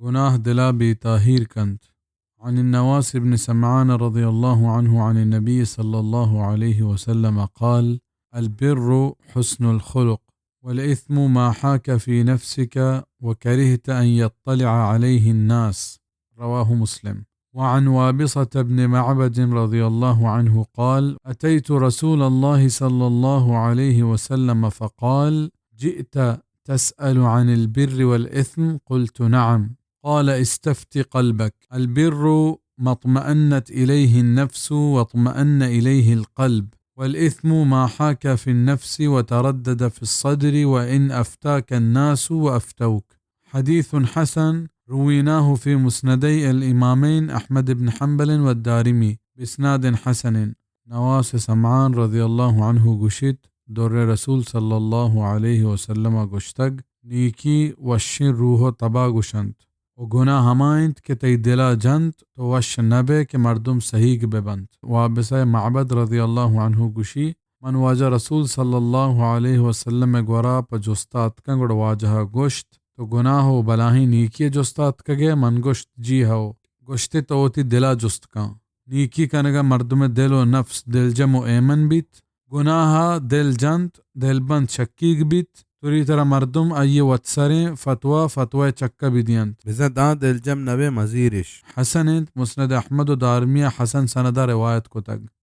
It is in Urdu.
گناه دلا بتاهير كنت. عن النواس بن سمعان رضي الله عنه عن النبي صلى الله عليه وسلم قال: البر حسن الخلق، والإثم ما حاك في نفسك وكرهت أن يطلع عليه الناس. رواه مسلم. وعن وابصة بن معبد رضي الله عنه قال: أتيت رسول الله صلى الله عليه وسلم فقال: جئت تسأل عن البر والإثم؟ قلت: نعم. قال: استفت قلبك. البر ما اطمأنت إليه النفس واطمأن إليه القلب، والإثم ما حاك في النفس وتردد في الصدر وإن أفتاك الناس وأفتوك. حديث حسن رويناه في مسندي الإمامين أحمد بن حنبل والدارمي بإسناد حسن. نواس سمعان رضي الله عنه گوشید در رسول صلی الله علیه و سلم گشتگ: نیکی وشین روح و تبا گوشند و گناه همایند که تی دلا جند تو وش نبه که مردم صحیح ببند. وابسه معبد رضی الله عنه گوشی: من واجه رسول صلی الله علیه و سلم گورا پا جستات کنگڑ واجه گشت تو گناه و بلاهی نیکی جستات کگه؟ من گشت جی هاو. گشتی تو اوتی دلا جست کن. نیکی کنگا مردم دل و نفس دل جم و ایمن بیت، گناه دل جند دل بند شکیگ بیت. توری ترا مردم ای واتسره فتوى چکا بیدیند بزد دل جم نبه مزیرش. حسن مسند احمد و دارمی حسن سنده روایت کو تگ.